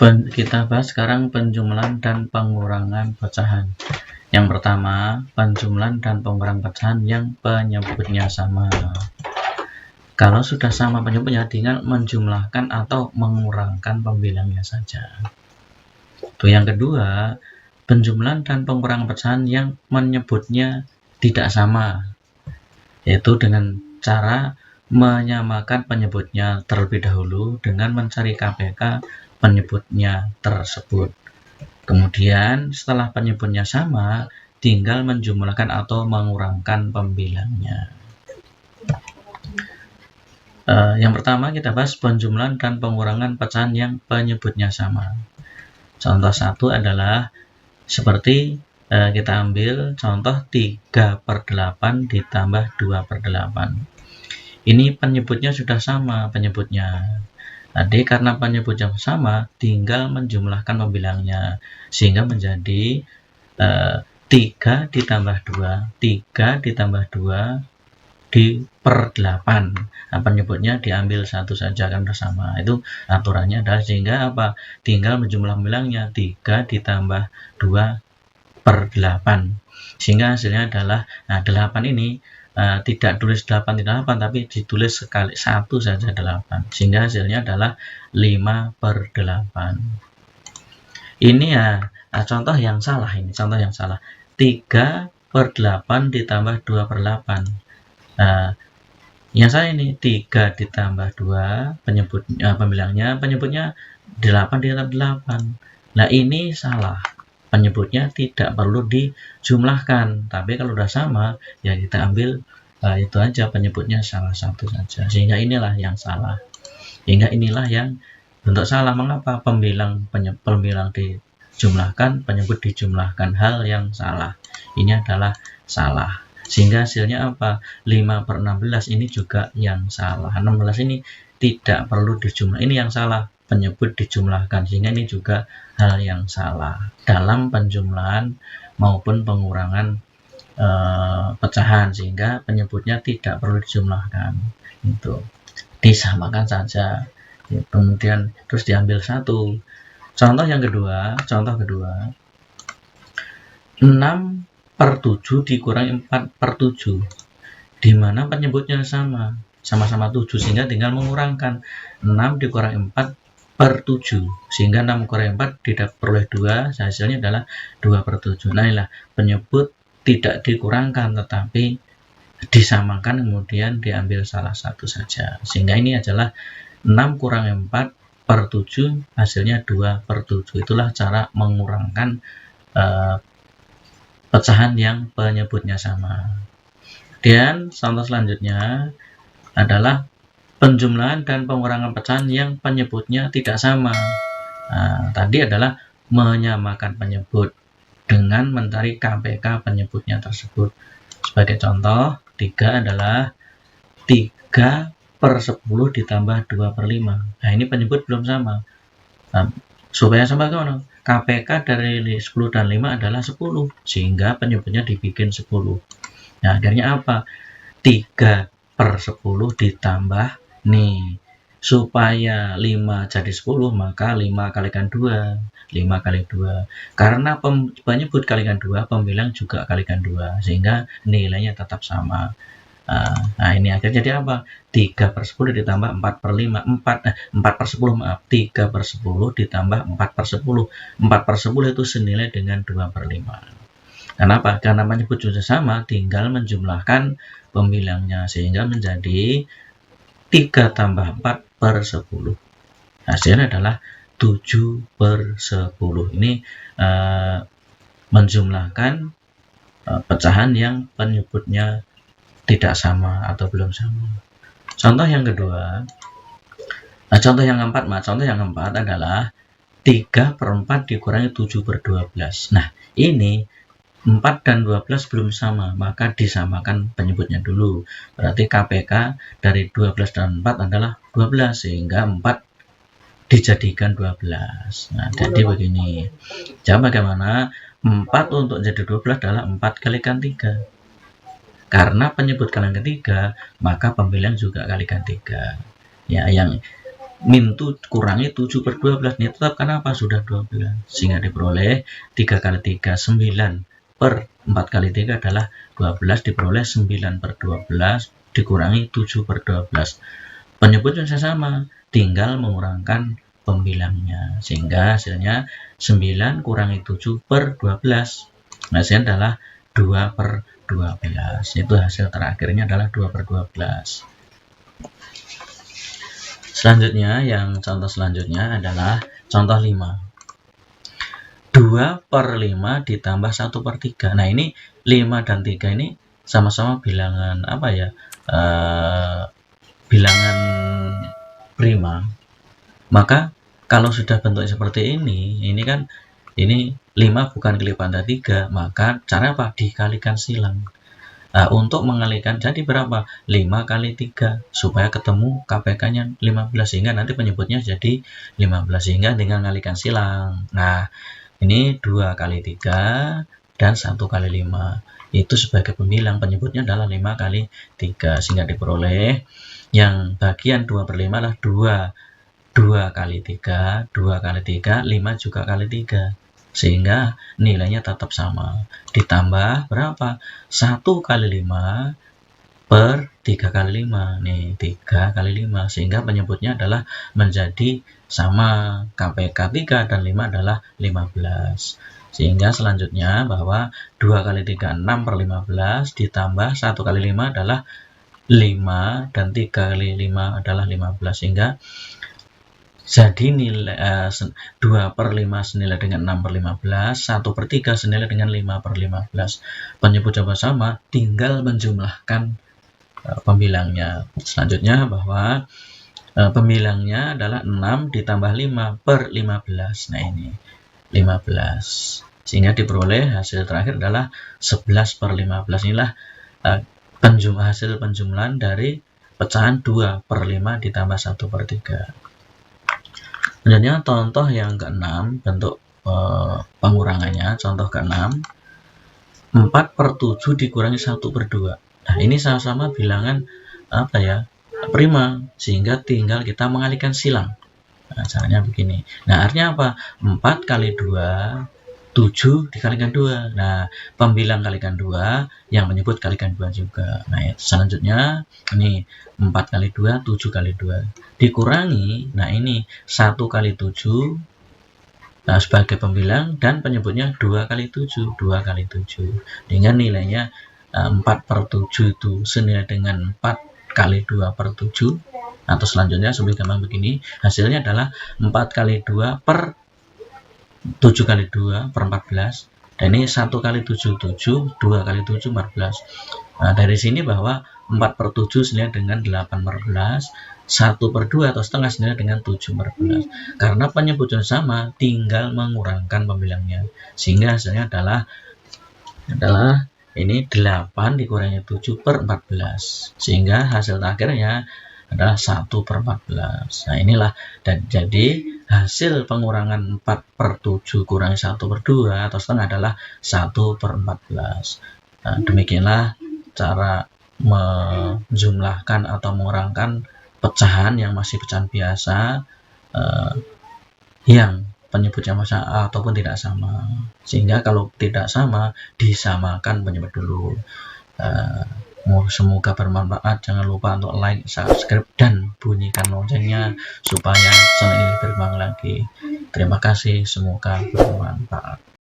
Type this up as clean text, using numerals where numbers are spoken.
Kita bahas sekarang penjumlahan dan pengurangan pecahan. Yang pertama, penjumlahan dan pengurangan pecahan yang penyebutnya sama. Kalau sudah sama penyebutnya, tinggal menjumlahkan atau mengurangkan pembilangnya saja. Itu yang kedua, penjumlahan dan pengurangan pecahan yang menyebutnya tidak sama, yaitu dengan cara menyamakan penyebutnya terlebih dahulu dengan mencari KPK penyebutnya tersebut. Kemudian setelah penyebutnya sama, tinggal menjumlahkan atau mengurangkan pembilangnya. Yang pertama kita bahas penjumlahan dan pengurangan pecahan yang penyebutnya sama. Contoh satu adalah seperti kita ambil contoh 3/8 ditambah 2/8. Ini penyebutnya sudah sama penyebutnya. Tadi karena penyebutnya sama, tinggal menjumlahkan pembilangnya sehingga menjadi 3 ditambah 2, 3 ditambah 2 per 8. Nah, penyebutnya diambil satu saja kan bersama. Itu aturannya adalah sehingga apa? Tinggal menjumlah pembilangnya 3 ditambah 2 per 8. Sehingga hasilnya adalah 8 ini tidak tulis 8 tidak 8 tapi ditulis sekali satu saja 8, sehingga hasilnya adalah 5/8. Ini ya contoh yang salah, ini contoh yang salah. 3/8 ditambah 2/8. Yang saya ini 3 ditambah 2 pembilangnya 8 ditambah 8. Nah ini salah, penyebutnya tidak perlu dijumlahkan, tapi kalau sudah sama ya kita ambil itu aja, penyebutnya salah satu saja, sehingga inilah yang salah, sehingga inilah yang bentuk salah. Mengapa? Pembilang dijumlahkan, penyebut dijumlahkan, hal yang salah, ini adalah salah, sehingga hasilnya apa? 5/16 ini juga yang salah. 16 ini tidak perlu dijumlah, ini yang salah, penyebut dijumlahkan, sehingga ini juga hal yang salah dalam penjumlahan maupun pengurangan pecahan, sehingga penyebutnya tidak perlu dijumlahkan, itu disamakan saja, kemudian terus diambil satu. Contoh kedua 6/7 dikurangi 4/7, di mana penyebutnya sama-sama 7, sehingga tinggal mengurangkan 6 dikurangi 4/7, sehingga 6 kurangi 4 diperoleh 2, hasilnya adalah 2/7. Nah inilah penyebut tidak dikurangkan tetapi disamakan, kemudian diambil salah satu saja, sehingga ini adalah 6 kurangi 4/7, hasilnya 2/7. Itulah cara mengurangkan pecahan yang penyebutnya sama. Dan contoh selanjutnya adalah penjumlahan dan pengurangan pecahan yang penyebutnya tidak sama. Tadi adalah menyamakan penyebut dengan mencari KPK penyebutnya tersebut. Sebagai contoh, 3 adalah 3/10 ditambah 2/5. Nah ini penyebut belum sama. Supaya sama kan KPK dari 10 dan 5 adalah 10, sehingga penyebutnya dibikin 10. Nah akhirnya apa? 3/10 ditambah nih, supaya 5 jadi 10 maka 5 kalikan 2, 5 kali 2, karena penyebut kalikan 2, pembilang juga kalikan 2, sehingga nilainya tetap sama. Nah ini akhirnya jadi apa? 3/10 ditambah 4/5, 4/10 maaf, 3/10 ditambah 4/10. 4/10 itu senilai dengan 2/5. Kenapa? Karena penyebut sudah sama, tinggal menjumlahkan pembilangnya, sehingga menjadi 3 tambah 4/10. Hasilnya adalah 7/10. Ini menjumlahkan pecahan yang penyebutnya tidak sama atau belum sama. Contoh yang kedua, contoh yang keempat adalah 3/4 dikurangi 7/12. Nah ini 4 dan 12 belum sama, maka disamakan penyebutnya dulu. Berarti KPK dari 12 dan 4 adalah 12, sehingga 4 dijadikan 12. Nah jadi begini, jadi bagaimana? 4 untuk jadi 12 adalah 4 kalikan 3. Karena penyebut kalikan 3, maka pembilang juga kalikan 3. Ya, yang min kurangi 7 per 12 ini tetap kenapa sudah 12, sehingga diperoleh 3 kali 3 9 per 4 kali 3 adalah 12, diperoleh 9 per 12 dikurangi 7 per 12. Penyebutnya sama, tinggal mengurangkan pembilangnya, sehingga hasilnya 9 kurangi 7 per 12, hasilnya adalah 2 per 12. Itu hasil terakhirnya adalah 2 per 12. Selanjutnya, yang contoh selanjutnya adalah contoh 5. 2 per 5 ditambah 1 per 3. Nah, ini 5 dan 3 ini sama-sama bilangan apa ya? Bilangan prima. Maka kalau sudah bentuk seperti ini kan ini 5 bukan kelipatan 3, maka cara apa? Dikalikan silang. Nah, untuk mengalikan jadi berapa? 5 kali 3 supaya ketemu KPK-nya 15, sehingga nanti penyebutnya jadi 15, sehingga dengan mengalikan silang. Nah, ini 2 kali 3 dan 1 kali 5 itu sebagai pembilang, penyebutnya adalah 5 kali 3, sehingga diperoleh yang bagian 2 per 5 adalah 2 kali 3, 2 kali 3, 5 juga kali 3, sehingga nilainya tetap sama. Ditambah berapa? 1 kali 5 per 3 kali 5. Nih, 3 kali 5, sehingga penyebutnya adalah menjadi sama. KPK 3 dan 5 adalah 15. Sehingga selanjutnya bahwa 2 kali 3 6 per 15 ditambah 1 kali 5 adalah 5 dan 3 kali 5 adalah 15, sehingga jadi nilai 2 per 5 senilai dengan 6 per 15, 1 per 3 senilai dengan 5 per 15. Penyebut jawaban sama, tinggal menjumlahkan pembilangnya. Selanjutnya bahwa pembilangnya adalah 6 ditambah 5 per 15. Nah, ini 15. Sehingga diperoleh hasil terakhir adalah 11 per 15. Inilah hasil penjumlahan dari pecahan 2 per 5 ditambah 1 per 3. Selanjutnya contoh yang ke-6, bentuk pengurangannya. Contoh ke-6, 4 per 7 dikurangi 1 per 2. Nah, ini sama-sama bilangan apa ya? Prima, sehingga tinggal kita mengalihkan silang. Nah, caranya begini. Nah, artinya apa? 4 kali 2, 7 dikalikan 2. Nah, pembilang kalikan 2, yang menyebut kalikan 2 juga. Nah, selanjutnya ini 4 kali 2, 7 kali 2. Dikurangi, nah ini 1 kali 7 sebagai pembilang, dan penyebutnya 2 kali 7. 2 kali 7. Dengan nilainya 4 per 7 itu senilai dengan 4 kali 2 per 7. Atau selanjutnya sebagai gampang begini, hasilnya adalah 4 kali 2 per 7 kali 2 per 14, dan ini 1 kali 7 7, 2 kali 7 14. Nah, dari sini bahwa 4 per 7 senilai dengan 8 per 14, 1 per 2 atau setengah senilai dengan 7 per 14. Karena penyebutnya sama, tinggal mengurangkan pembilangnya, sehingga hasilnya adalah ini 8 dikurangi 7 per 14, sehingga hasil akhirnya adalah 1 per 14. Nah, inilah, dan jadi hasil pengurangan 4 per 7 kurangi 1 per 2 atau setengah adalah 1 per 14. Nah, demikianlah cara menjumlahkan atau mengurangkan pecahan yang masih pecahan biasa yang penyebutnya sama ataupun tidak sama. Sehingga kalau tidak sama, disamakan penyebut dulu. Semoga bermanfaat. Jangan lupa untuk like, subscribe, dan bunyikan loncengnya supaya channel ini berkembang lagi. Terima kasih, semoga bermanfaat.